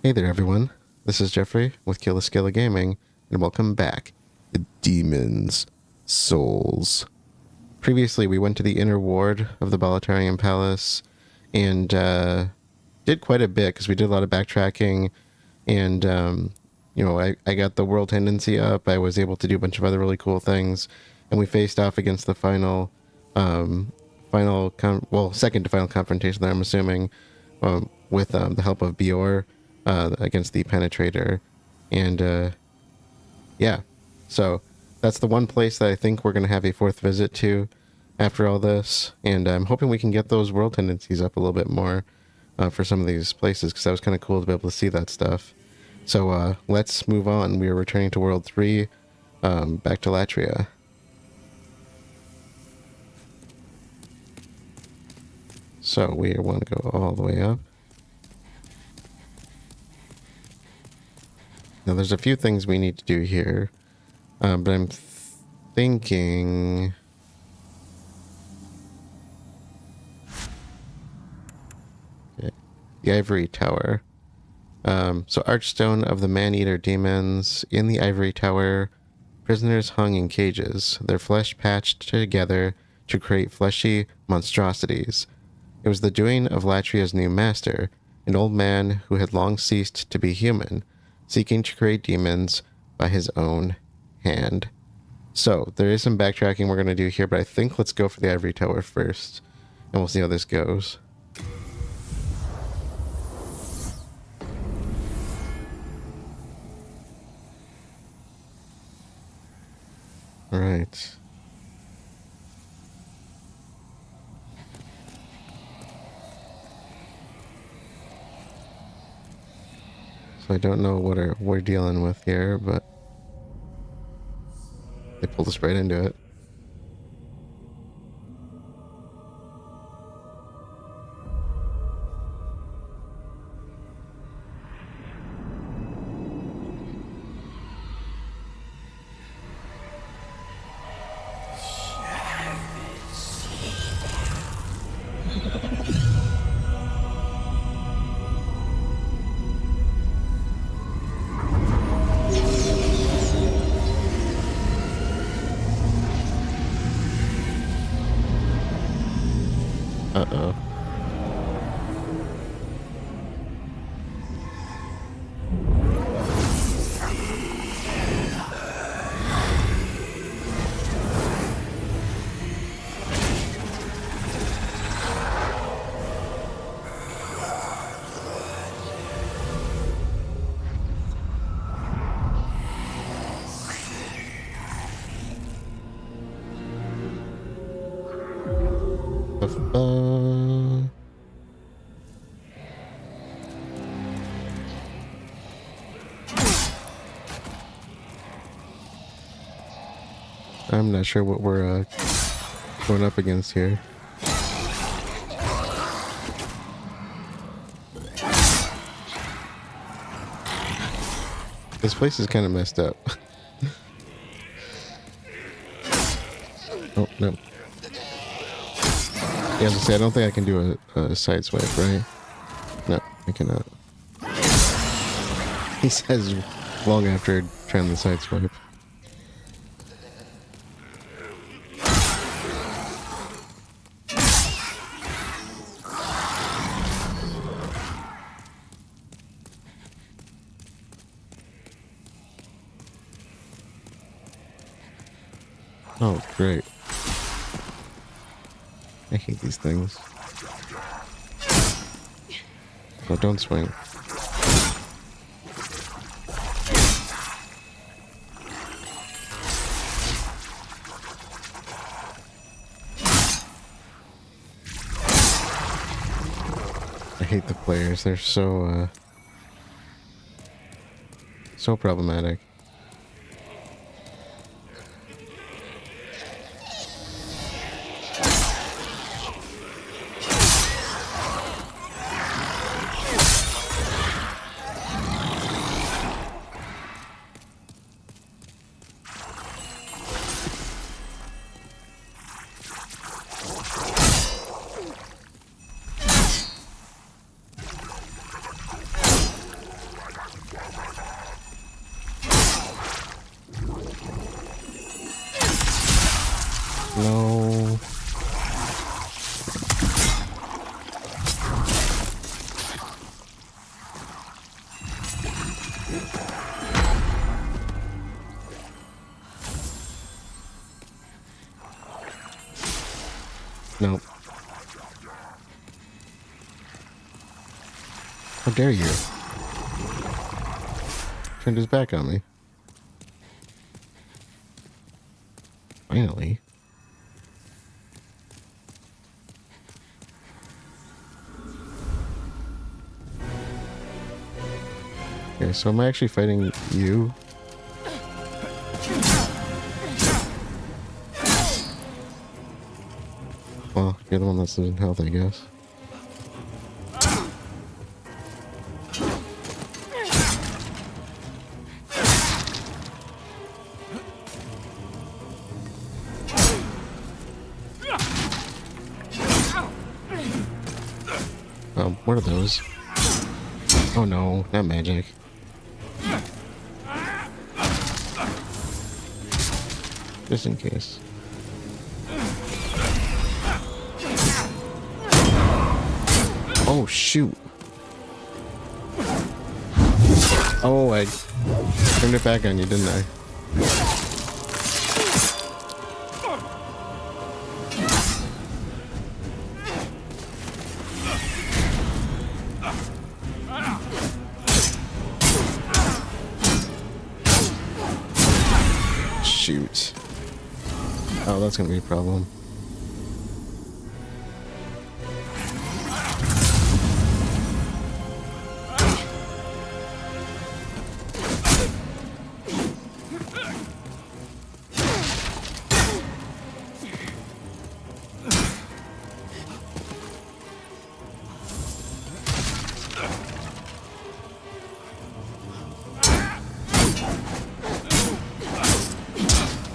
Hey there, everyone. This is Jeffrey with Killaskila Gaming, and welcome back to Demon's Souls. Previously, we went to the inner ward of the Balatarian Palace and did quite a bit because we did a lot of backtracking. And I got the world tendency up. I was able to do a bunch of other really cool things, and we faced off against the second to final confrontation there, I'm assuming, with the help of Bior against the Penetrator. And yeah, so that's the one place that I think we're going to have a fourth visit to after all this, and I'm hoping we can get those world tendencies up a little bit more for some of these places, because that was kind of cool to be able to see that stuff. So let's move on. We are returning to World 3, back to Latria. So we want to go all the way up. Now there's a few things we need to do here, but I'm thinking... Okay. The Ivory Tower. So Archstone of the Man-Eater Demons. In the Ivory Tower, prisoners hung in cages, their flesh patched together to create fleshy monstrosities. It was the doing of Latria's new master, an old man who had long ceased to be human, seeking to create demons by his own hand. So, there is some backtracking we're going to do here, but I think let's go for the Ivory Tower first, and we'll see how this goes. Alright. So I don't know what we're dealing with here, but they pulled us right into it. Uh-oh. I'm not sure what we're going up against here. This place is kind of messed up. Oh, no. Yeah, as I say, I don't think I can do a side swipe, right? No, I cannot. He says long after trying the side swipe. Oh, great. I hate these things. Oh, don't swing. I hate the players. They're so problematic. How dare you? Turned his back on me. Finally. Okay, so am I actually fighting you? Well, you're the one that's losing health, I guess. What are those? Oh no, not magic. Just in case. Oh shoot. Oh, I turned it back on you, didn't I? Shoot. Oh, that's gonna be a problem.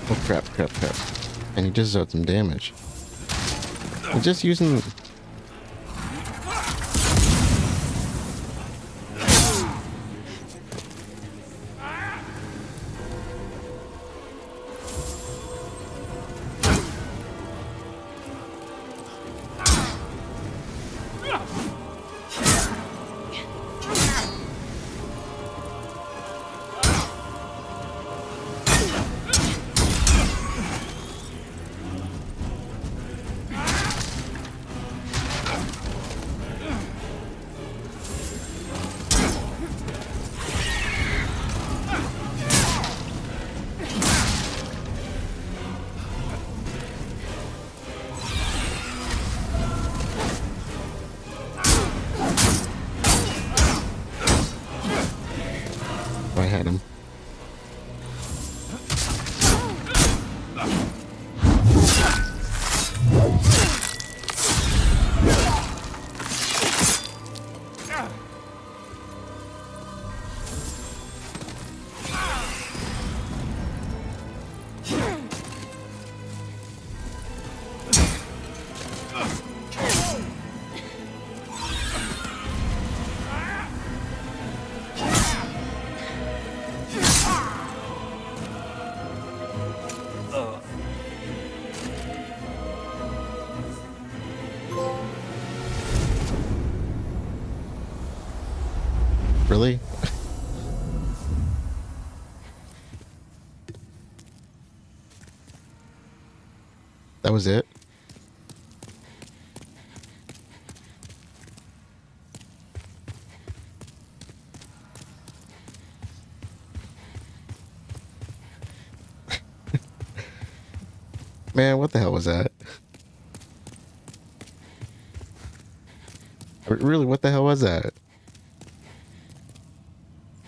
Oh crap, crap, crap. And he just dealt some damage. He's just using... I had him. Really? That was it? Man, what the hell was that? Really, what the hell was that?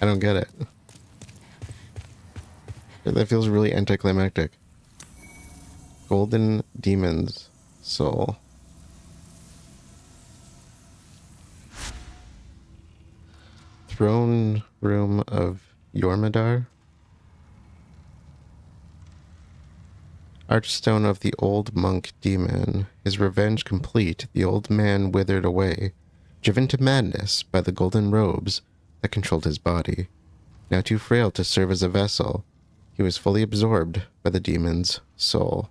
I don't get it. That feels really anticlimactic. Golden Demon's Soul. Throne Room of Yormadar. Archstone of the Old Monk Demon. His revenge complete, the old man withered away, driven to madness by the golden robes that controlled his body. Now too frail to serve as a vessel, he was fully absorbed by the demon's soul.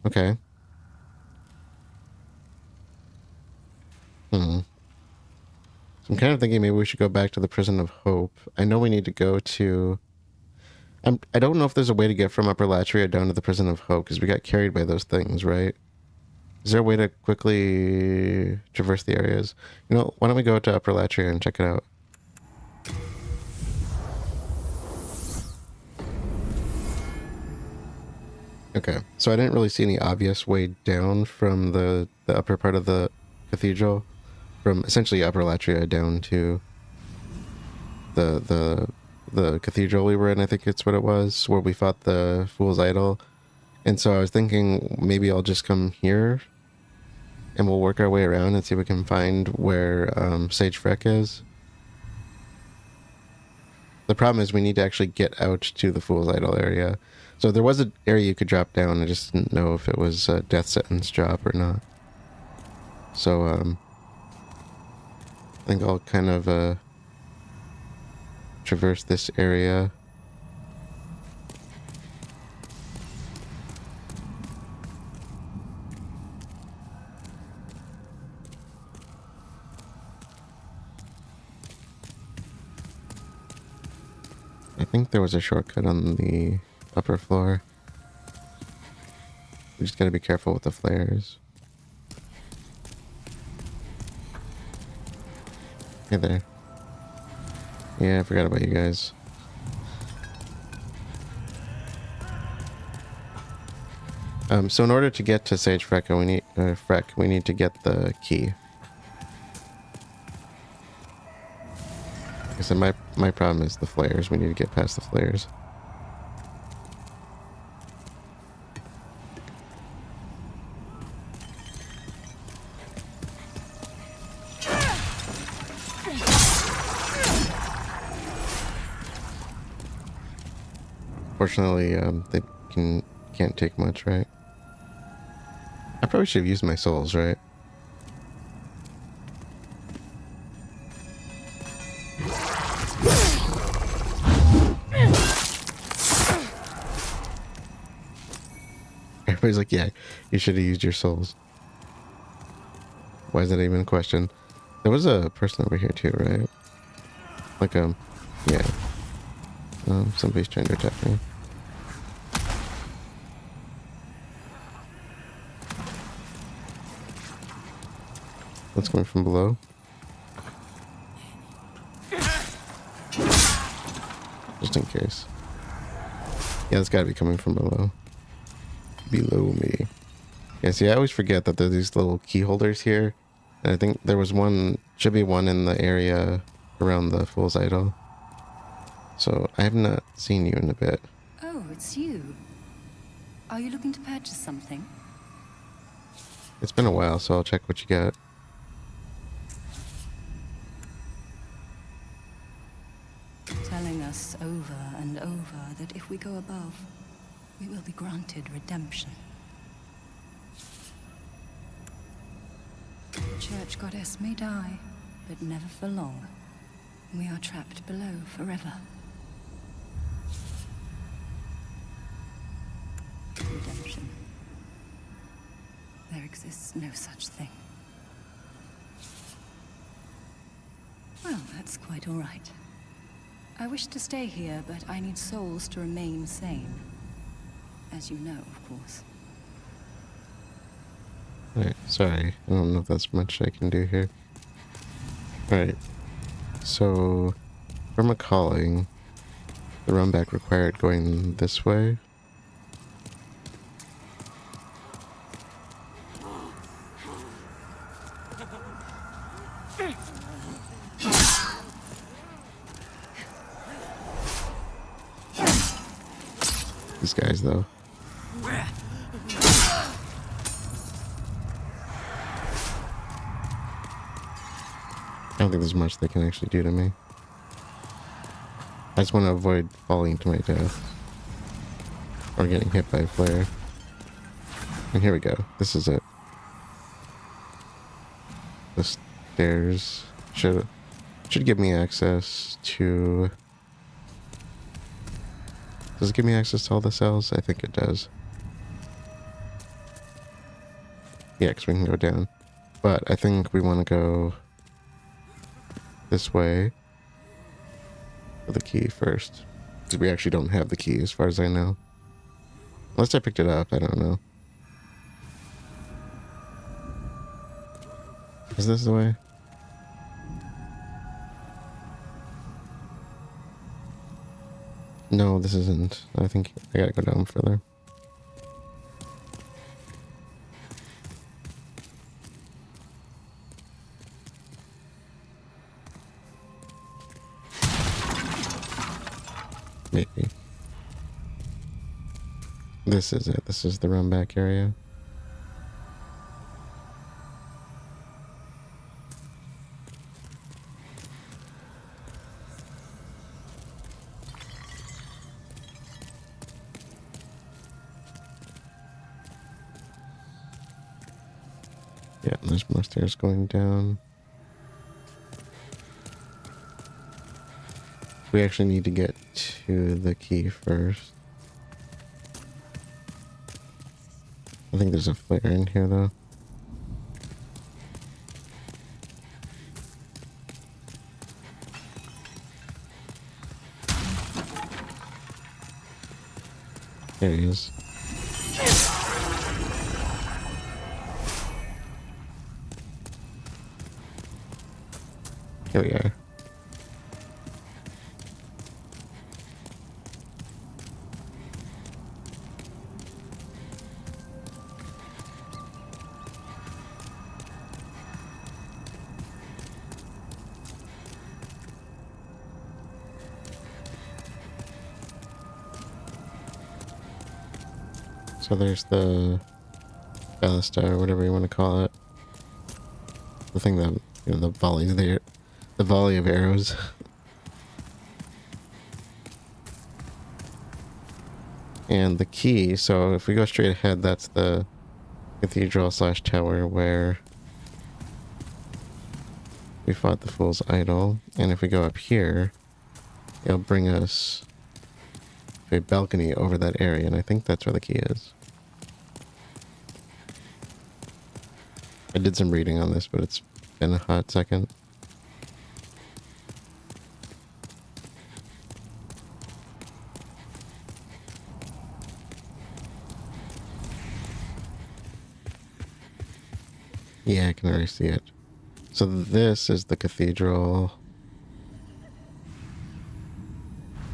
Okay. So I'm kind of thinking maybe we should go back to the Prison of Hope. I know we need to go to... I don't know if there's a way to get from Upper Latria down to the Prison of Hope, because we got carried by those things, right? Is there a way to quickly traverse the areas? You know, why don't we go to Upper Latria and check it out? Okay, so I didn't really see any obvious way down from the upper part of the cathedral, from essentially Upper Latria down to the cathedral we were in. I think it's what it was, where we fought the Fool's Idol. And so I was thinking maybe I'll just come here and we'll work our way around and see if we can find where Sage Freke is. The problem is we need to actually get out to the Fool's Idol area. So there was an area you could drop down. I just didn't know if it was a death sentence drop or not. So I think I'll kind of traverse this area. I think there was a shortcut on the upper floor. We just gotta be careful with the flares. Hey there. Yeah, I forgot about you guys. So in order to get to Sage Freke, we need to get the key. Like I said, my problem is the flares. We need to get past the flares. Fortunately, they can't take much, right? I probably should have used my souls, right? Everybody's like, yeah, you should have used your souls. Why is that even a question? There was a person over here too, right? Like, yeah. Somebody's trying to attack me. What's coming from below? Just in case. Yeah, it's gotta be coming from below. Below me. Yeah, see, I always forget that there's these little key holders here. And I think there was one, should be one in the area around the Fool's Idol. So I have not seen you in a bit. Oh, it's you. Are you looking to purchase something? It's been a while, so I'll check what you got. Telling us over and over that if we go above, we will be granted redemption. The church goddess may die, but never for long. We are trapped below forever. Redemption. There exists no such thing. Well, that's quite all right. I wish to stay here, but I need souls to remain sane. As you know, of course. Alright, sorry. I don't know if that's much I can do here. Alright. So, for my calling, the run back required going this way. These guys, though. I don't think there's much they can actually do to me. I just want to avoid falling to my death. Or getting hit by a flare. And here we go. This is it. The stairs should give me access to... Does it give me access to all the cells? I think it does. Yeah, because we can go down. But I think we want to go this way for the key first. Because we actually don't have the key as far as I know. Unless I picked it up, I don't know. Is this the way? No, this isn't. I think I gotta go down further. Maybe. This is it. This is the run back area. Yeah, there's more stairs going down. We actually need to get to the key first. I think there's a flare in here though. There he is. Here we are. So there's the ballista or whatever you want to call it. The thing that, you know, the volleys there. The volley of arrows. And the key, so if we go straight ahead, that's the cathedral slash tower where we fought the Fool's Idol. And if we go up here, it'll bring us to a balcony over that area, and I think that's where the key is. I did some reading on this, but it's been a hot second. Yeah, I can already see it. So this is the cathedral.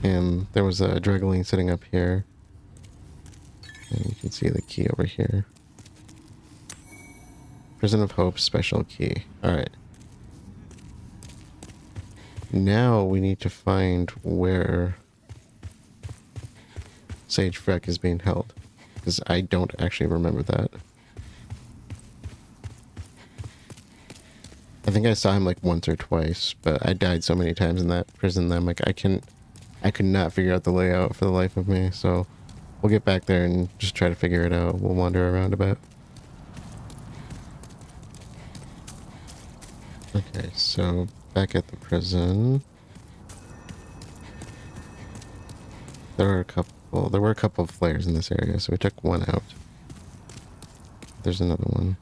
And there was a Dragoline sitting up here. And you can see the key over here. Prison of Hope special key. Alright. Now we need to find where Sage Freke is being held. Because I don't actually remember that. I think I saw him like once or twice, but I died so many times in that prison that I'm like, I could not figure out the layout for the life of me, so we'll get back there and just try to figure it out. We'll wander around a bit. Okay, so back at the prison. There were a couple of flares in this area, so we took one out. There's another one.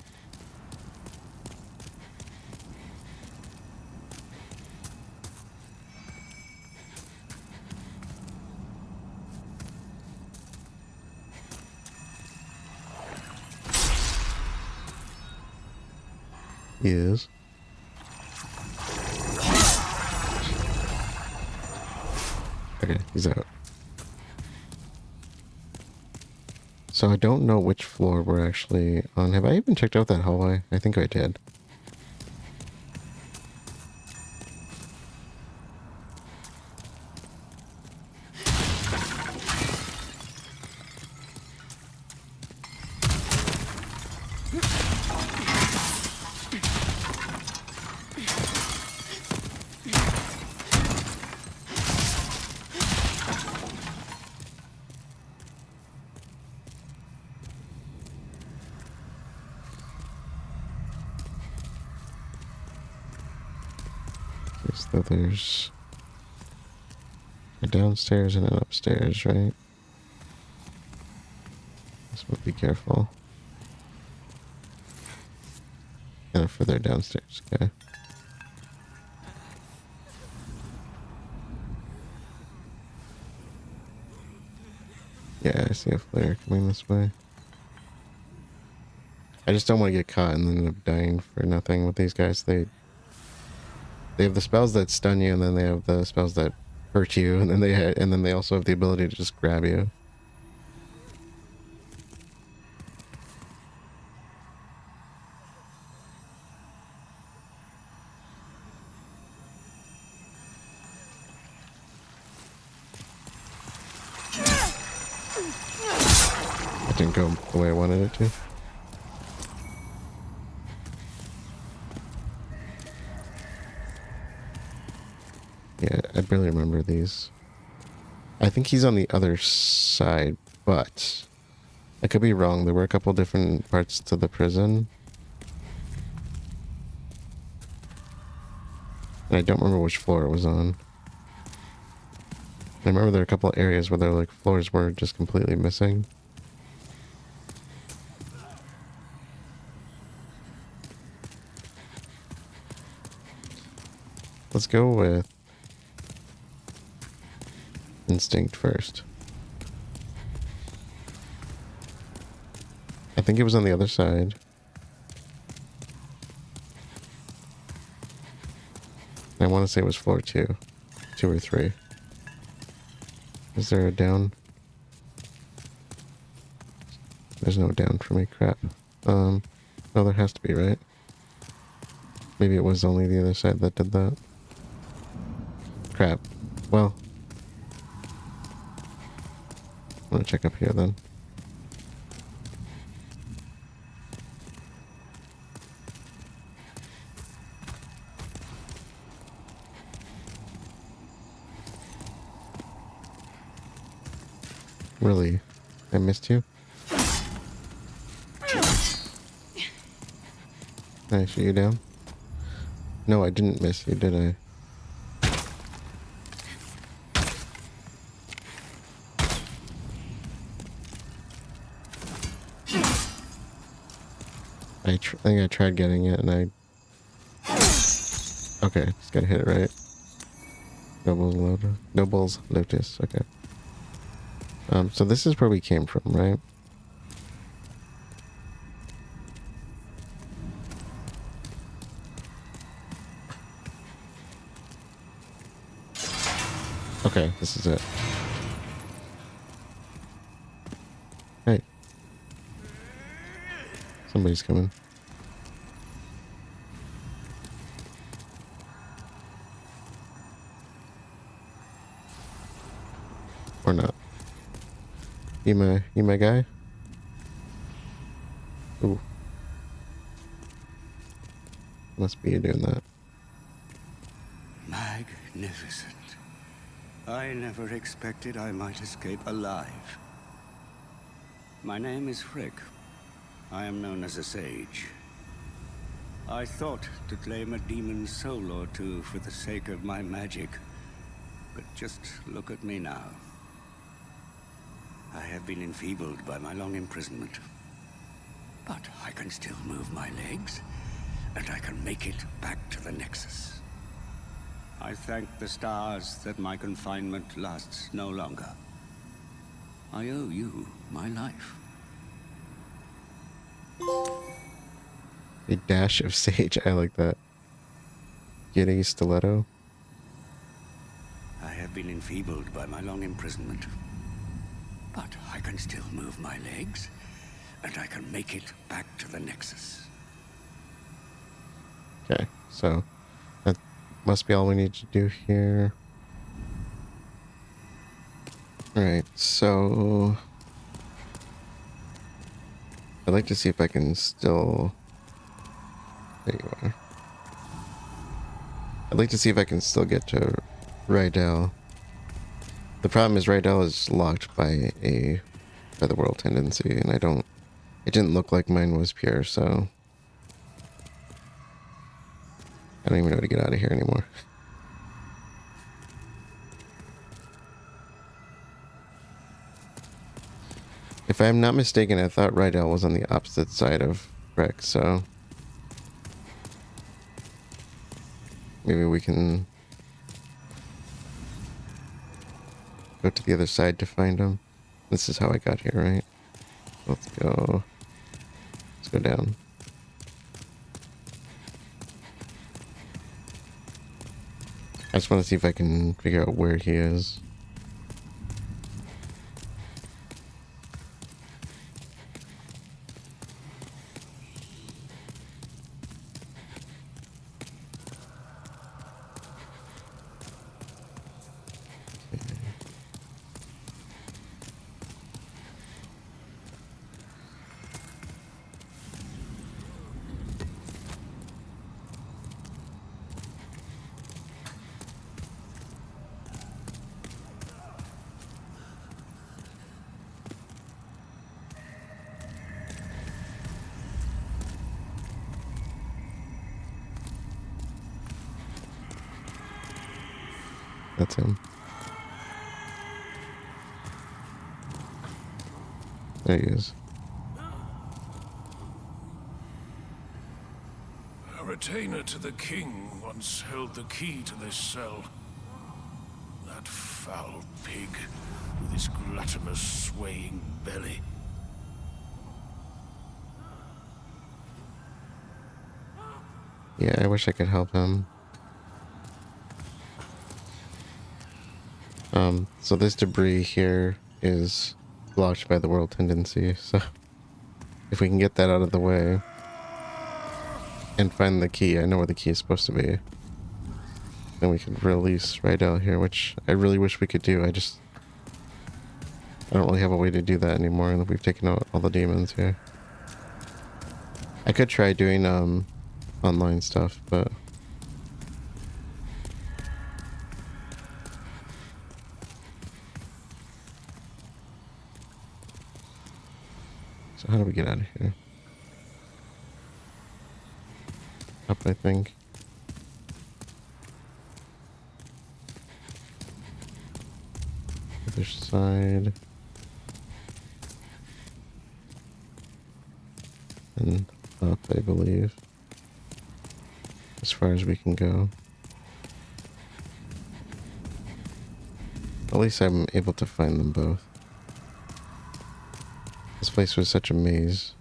He is. Okay, he's out. So I don't know which floor we're actually on. Have I even checked out that hallway? I think I did. So there's a downstairs and an upstairs, right? This would be careful. And a further downstairs, okay. Yeah, I see a flare coming this way. I just don't want to get caught and then end up dying for nothing with these guys. They have the spells that stun you, and then they have the spells that hurt you, and then they also have the ability to just grab you. It didn't go the way I wanted it to. Yeah, I barely remember these. I think he's on the other side, but I could be wrong. There were a couple different parts to the prison. And I don't remember which floor it was on. I remember there were a couple of areas where there were like floors were just completely missing. Let's go with instinct first. I think it was on the other side. I want to say it was floor 2 or 3. Is there a down? There's no down for me. Crap. No, there has to be, right? Maybe it was only the other side that did that. Crap. Well, I'm gonna check up here then. Really? I missed you? Can I shoot you down? No, I didn't miss you, did I? I think I tried getting it and I... Okay, just gotta hit it right. Noble's Lotus, okay. So this is where we came from, right? Okay, this is it. Hey. Somebody's coming. Or not. You my guy? Ooh. Must be you doing that. Magnificent. I never expected I might escape alive. My name is Freke. I am known as a sage. I thought to claim a demon's soul or two for the sake of my magic. But just look at me now. I have been enfeebled by my long imprisonment. But I can still move my legs, and I can make it back to the Nexus. I thank the stars that my confinement lasts no longer. I owe you my life. A dash of sage, I like that. Get a stiletto. I have been enfeebled by my long imprisonment. But I can still move my legs, and I can make it back to the Nexus. Okay, so that must be all we need to do here. Alright, so I'd like to see if I can still... There you are. I'd like to see if I can still get to Rydell. The problem is Rydell is locked by the world tendency, and it didn't look like mine was pure, so I don't even know how to get out of here anymore. If I'm not mistaken, I thought Rydell was on the opposite side of Freke, so maybe we can go to the other side to find him. This is how I got here, right? Let's go. Let's go down. I just want to see if I can figure out where he is. That's him. There he is. A retainer to the king once held the key to this cell. That foul pig with his gluttonous, swaying belly. Yeah, I wish I could help him. So this debris here is blocked by the world tendency, so if we can get that out of the way and find the key, I know where the key is supposed to be, then we can release right out here, which I really wish we could do. I don't really have a way to do that anymore, and we've taken out all the demons here. I could try doing online stuff, but so how do we get out of here? Up, I think. Other side. And up, I believe. As far as we can go. At least I'm able to find them both. This place was such a maze.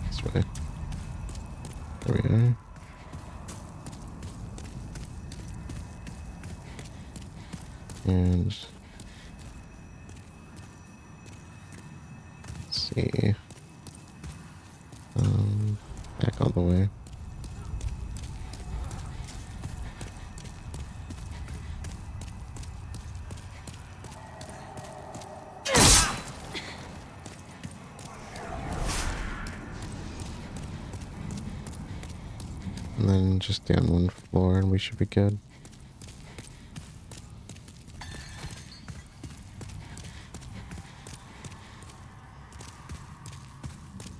This way. There we are. And let's see. Back all the way. And then just down one floor and we should be good.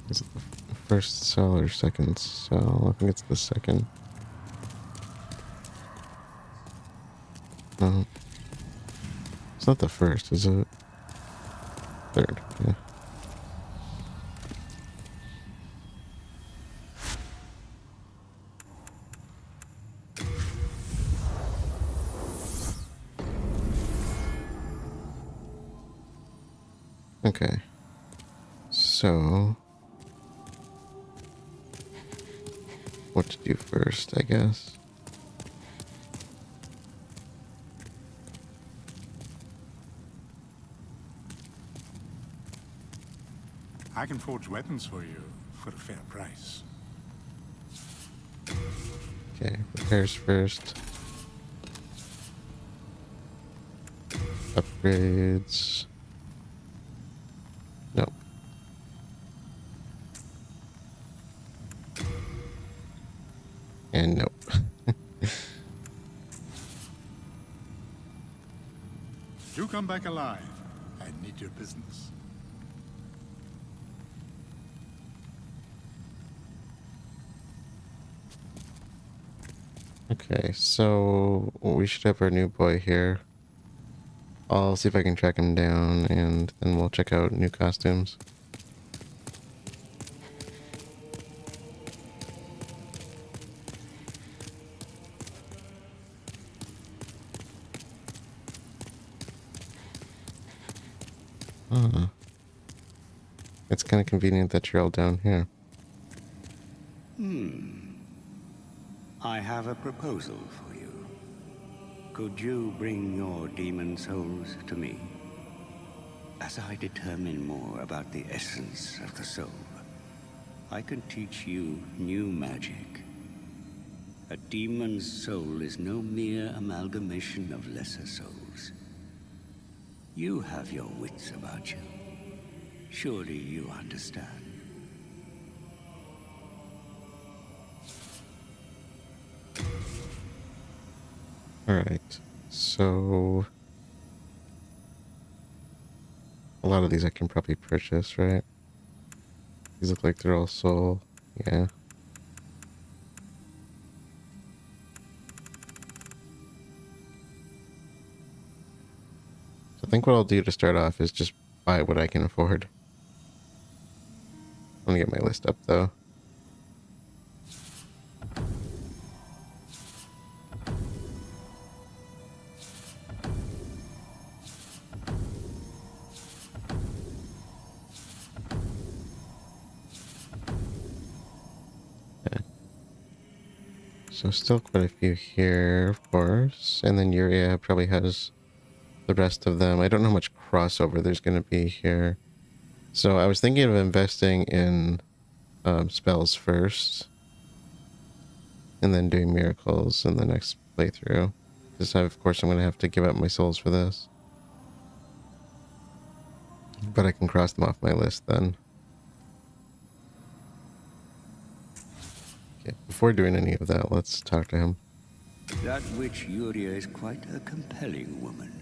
Is it the first cell or second cell? I think it's the second. No. It's not the first, is it? Third, yeah. Okay. So what to do first, I guess. I can forge weapons for you for a fair price. Okay, repairs first. Upgrades. Nope. And nope. You come back alive. I need your business. Okay, so we should have our new boy here. I'll see if I can track him down, and then we'll check out new costumes. Huh. It's kind of convenient that you're all down here. I have a proposal for you. Could you bring your demon souls to me? As I determine more about the essence of the soul, I can teach you new magic. A demon's soul is no mere amalgamation of lesser souls. You have your wits about you. Surely you understand. Alright, so... a lot of these I can probably purchase, right? These look like they're all soul. Yeah. So I think what I'll do to start off is just buy what I can afford. Let me get my list up, though. So still quite a few here, of course. And then Yuria probably has the rest of them. I don't know how much crossover there's going to be here. So I was thinking of investing in spells first. And then doing miracles in the next playthrough. Because of course I'm going to have to give up my souls for this. But I can cross them off my list then. Okay, before doing any of that, let's talk to him. That witch Yuria is quite a compelling woman.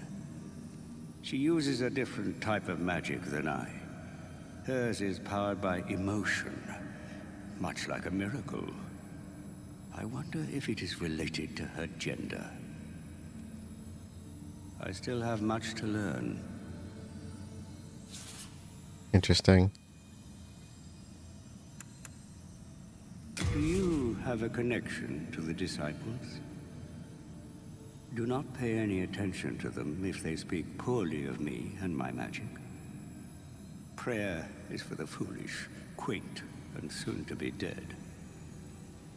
She uses a different type of magic than I. Hers is powered by emotion, much like a miracle. I wonder if it is related to her gender. I still have much to learn. Interesting. Do you have a connection to the disciples? Do not pay any attention to them if they speak poorly of me and my magic. Prayer is for the foolish, quaint, and soon to be dead.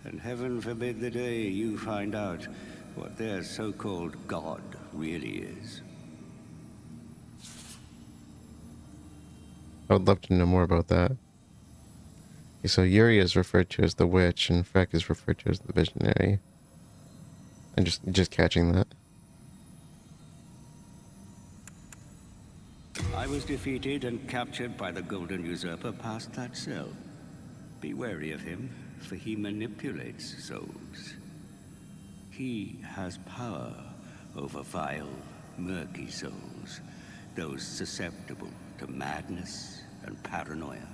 And heaven forbid the day you find out what their so-called God really is. I would love to know more about that. Okay, so Yuri is referred to as the witch, and Freke is referred to as the visionary. I'm just catching that. I was defeated and captured by the Golden Usurper past that cell. Be wary of him, for he manipulates souls. He has power over vile, murky souls, those susceptible to madness and paranoia.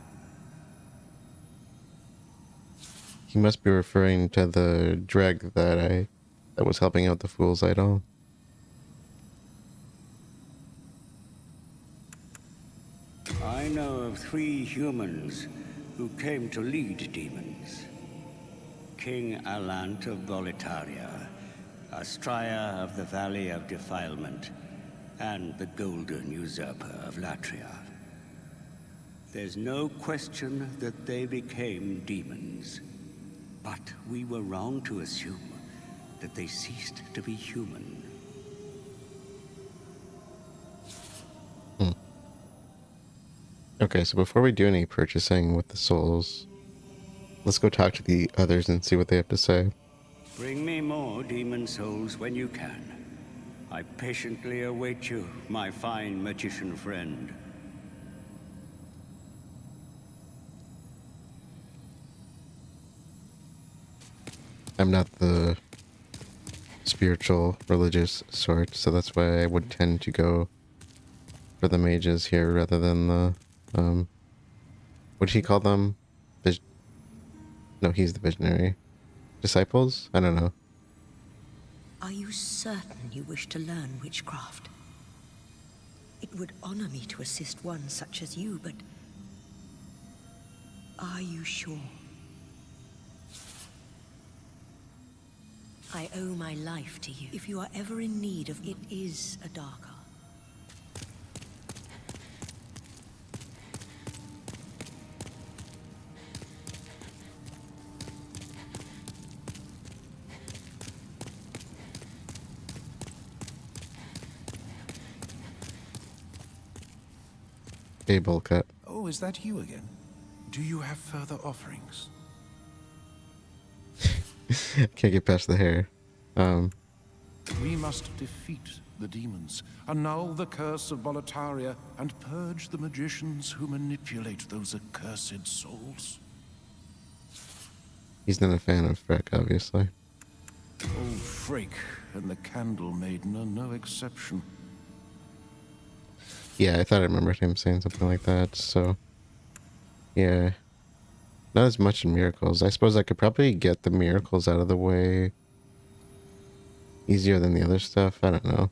He must be referring to the dreg that was helping out the Fool's Idol. I know of 3 humans who came to lead demons. King Alant of Boletaria, Astraea of the Valley of Defilement, and the Golden Usurper of Latria. There's no question that they became demons, but we were wrong to assume that they ceased to be human. Okay, so before we do any purchasing with the souls, let's go talk to the others and see what they have to say. Bring me more demon souls when you can. I patiently await you, my fine magician friend. I'm not the spiritual, religious sort, so that's why I would tend to go for the mages here rather than the, what did he call them? No, he's the visionary. Disciples? I don't know. Are you certain you wish to learn witchcraft? It would honor me to assist one such as you, but are you sure? I owe my life to you. If you are ever in need of it, is a dark art. Cable cut. Oh, is that you again? Do you have further offerings? Can't get past the hair. We must defeat the demons, annul the curse of Boletaria, and purge the magicians who manipulate those accursed souls. He's not a fan of Freke, obviously. Old Freke and the Candle Maiden are no exception. Yeah, I thought I remembered him saying something like that, so... Yeah. Not as much in miracles. I suppose I could probably get the miracles out of the way easier than the other stuff. I don't know.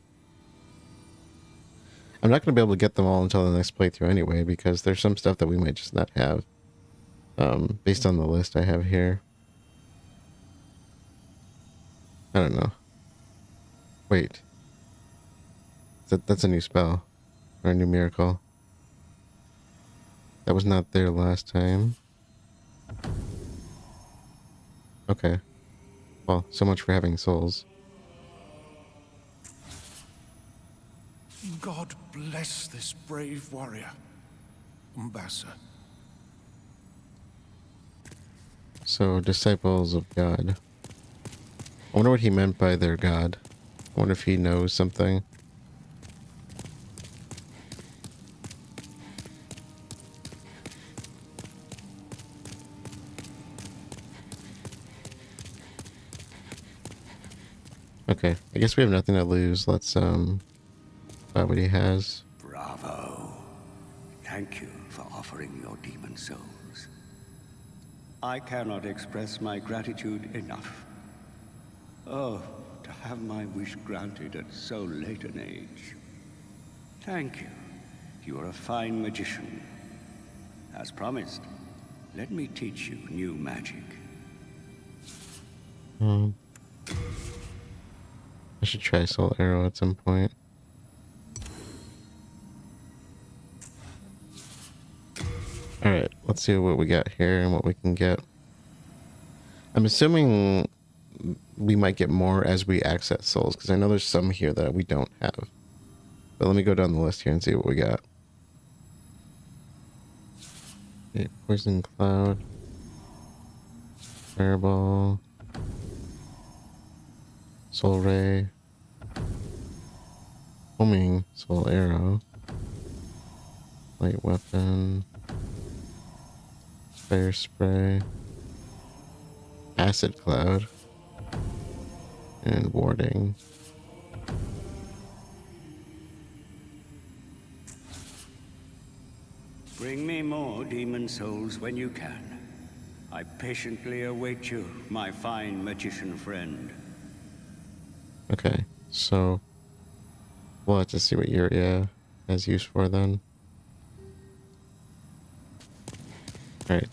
I'm not going to be able to get them all until the next playthrough anyway, because there's some stuff that we might just not have. Based on the list I have here. I don't know. Wait. That's a new spell. Or a new miracle. That was not there last time. Okay. Well, so much for having souls. God bless this brave warrior, Umbasa. So, disciples of God. I wonder what he meant by their God. I wonder if he knows something. Okay, I guess we have nothing to lose. Let's, buy what he has. Bravo. Thank you for offering your demon souls. I cannot express my gratitude enough. Oh, to have my wish granted at so late an age. Thank you. You are a fine magician. As promised, let me teach you new magic. I should try Soul Arrow at some point. Alright, let's see what we got here and what we can get. I'm assuming we might get more as we access souls, because I know there's some here that we don't have. But let me go down the list here and see what we got. Okay, Poison Cloud. Fireball. Soul Ray. Homing Soul Arrow. Light Weapon. Fire Spray. Acid Cloud. And Warding. Bring me more demon souls when you can. I patiently await you, my fine magician friend. Okay, so we'll have to see what Yuria has use for then. Alright,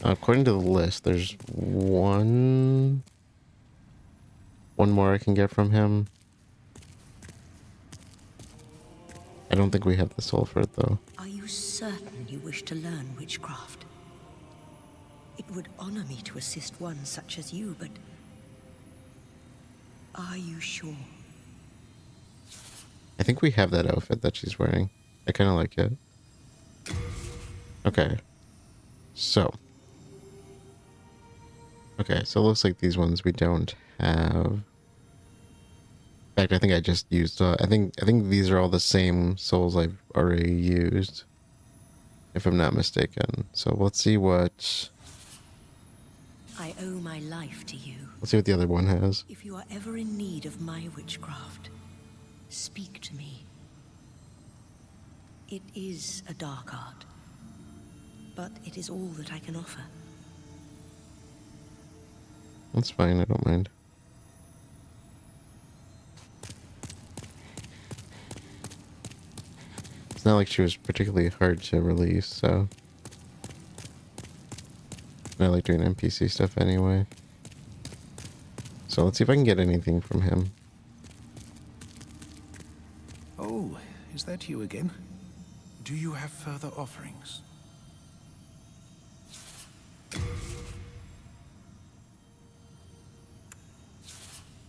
according to the list, there's one more I can get from him. I don't think we have the soul for it though. Are you certain you wish to learn witchcraft? It would honor me to assist one such as you, but are you sure? I think we have that outfit that she's wearing. I kind of like it. Okay. So. Okay, so it looks like these ones we don't have. In fact, I think I just used. I think these are all the same souls I've already used, if I'm not mistaken. So let's see what. I owe my life to you. Let's see what the other one has. If you are ever in need of my witchcraft, speak to me. It is a dark art, but it is all that I can offer. That's fine. I don't mind. not like she was particularly hard to release, so I like doing NPC stuff anyway. So let's see if I can get anything from him. Oh, is that you again? Do you have further offerings?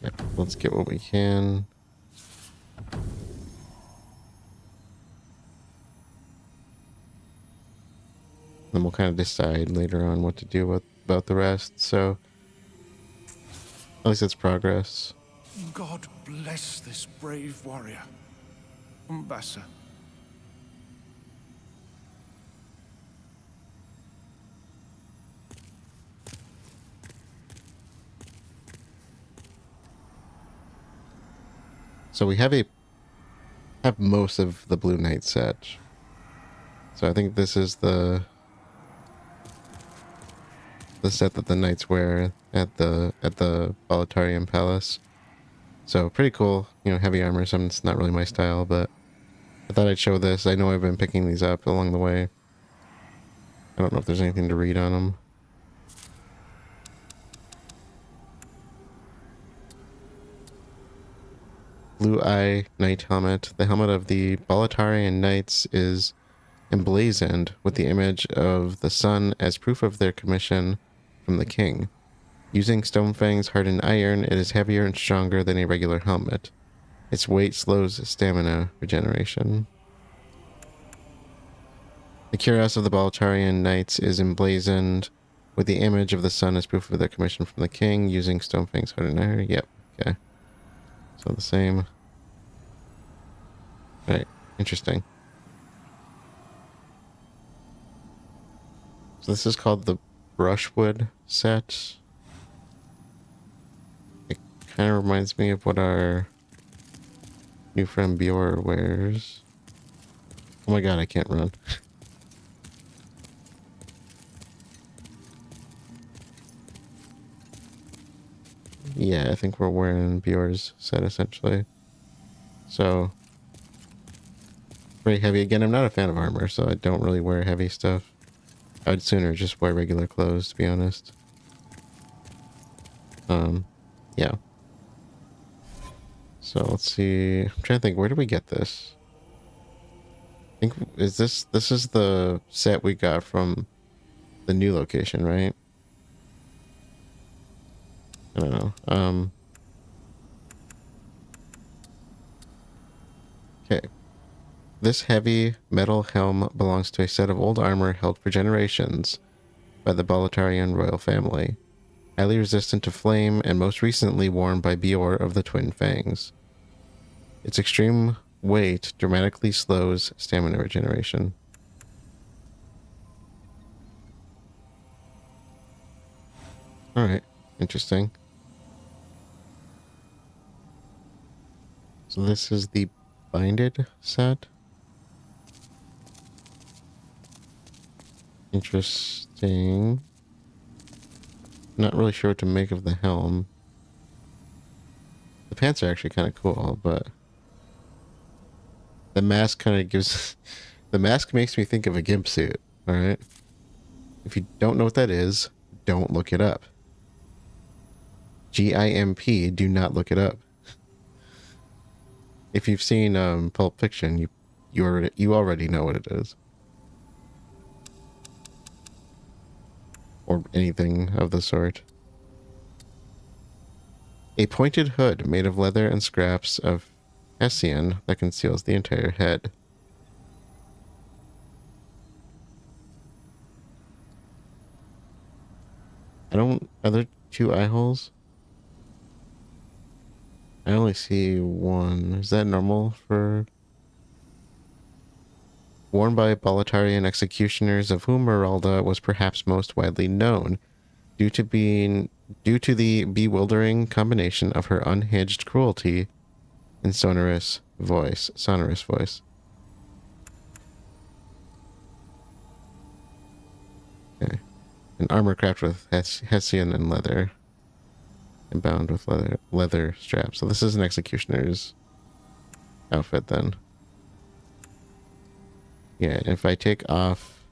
Yep, let's get what we can. Then we'll kind of decide later on what to do about the rest, so at least it's progress. God bless this brave warrior. Umbasa. So we have most of the Blue Knight set. So I think this is the set that the knights wear at the Boletarian Palace. So pretty cool, you know, heavy armor. It's not really my style, but I thought I'd show this. I know I've been picking these up along the way. I don't know if there's anything to read on them. Blue Eye Knight Helmet. The helmet of the Boletarian Knights is emblazoned with the image of the sun as proof of their commission from the king. Using Stonefang's hardened iron, it is heavier and stronger than a regular helmet. Its weight slows stamina regeneration. The cuirass of the Boletarian Knights is emblazoned with the image of the sun as proof of their commission from the king, using Stonefang's hardened iron. Yep, okay. So the same. Right, interesting. So this is called the Brushwood set. It kind of reminds me of what our new friend Bjor wears. Oh my god, I can't run. Yeah, I think we're wearing Bjor's set essentially. So, very heavy. Again, I'm not a fan of armor, so I don't really wear heavy stuff. I'd sooner just wear regular clothes, to be honest. Yeah. So let's see. I'm trying to think, where did we get this? I think, this is the set we got from the new location, right? I don't know. Okay. This heavy metal helm belongs to a set of old armor held for generations by the Boletarian royal family. Highly resistant to flame and most recently worn by Bjor of the Twin Fangs. Its extreme weight dramatically slows stamina regeneration. Alright, interesting. So this is the binded set. Interesting. Not really sure what to make of the helm. The pants are actually kind of cool, but the mask kind of gives... The mask makes me think of a gimp suit, alright? If you don't know what that is, don't look it up. G-I-M-P, do not look it up. If you've seen Pulp Fiction, you already know what it is. Or anything of the sort. A pointed hood made of leather and scraps of hessian that conceals the entire head. Are there two eye holes? I only see one. Is that normal for... Worn by Boletarian executioners, of whom Meralda was perhaps most widely known, due to the bewildering combination of her unhinged cruelty and sonorous voice. Okay. An armor crafted with hessian and leather, and bound with leather straps. So this is an executioner's outfit then. Yeah, if I take off...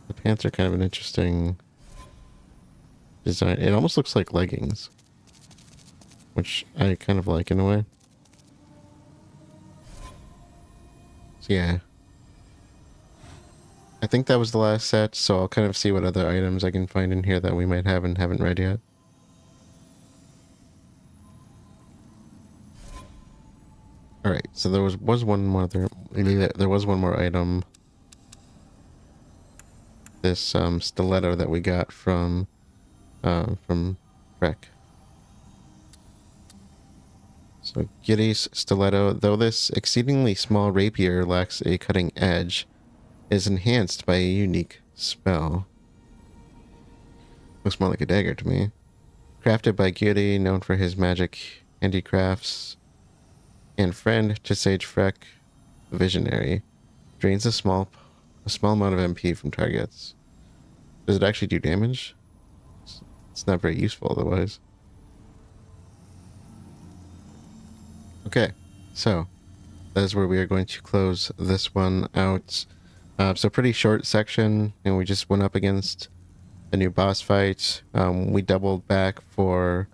The pants are kind of an interesting design. It almost looks like leggings, which I kind of like in a way. So yeah. I think that was the last set, so I'll kind of see what other items I can find in here that we might have and haven't read yet. Alright, so there was one more there was one more item. This stiletto that we got from Freke. So Giddy's stiletto, though this exceedingly small rapier lacks a cutting edge, is enhanced by a unique spell. Looks more like a dagger to me. Crafted by Giddy, known for his magic handicrafts, and friend to Sage Freke, the Visionary, drains a small amount of MP from targets. Does it actually do damage? It's not very useful otherwise. Okay, so that is where we are going to close this one out. So pretty short section, and we just went up against a new boss fight. We doubled back for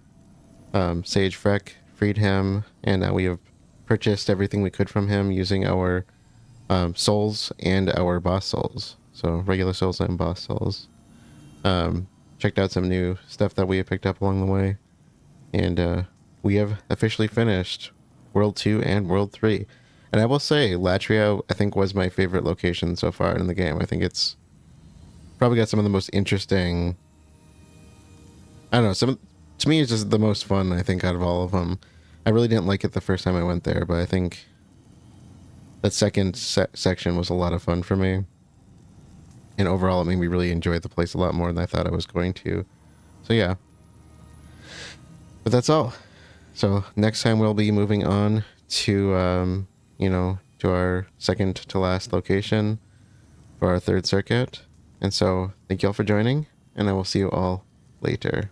Sage Freke, freed him, and now we have purchased everything we could from him using our souls and our boss souls. So regular souls and boss souls. Checked out some new stuff that we have picked up along the way. And we have officially finished World 2 and World 3. And I will say, Latria, I think, was my favorite location so far in the game. I think it's probably got some of the most interesting... I don't know, to me it's just the most fun, I think, out of all of them. I really didn't like it the first time I went there, but I think that second section was a lot of fun for me. And overall, it made me really enjoy the place a lot more than I thought I was going to. So yeah. But that's all. So next time we'll be moving on to, to our second to last location for our third circuit. And so thank you all for joining, and I will see you all later.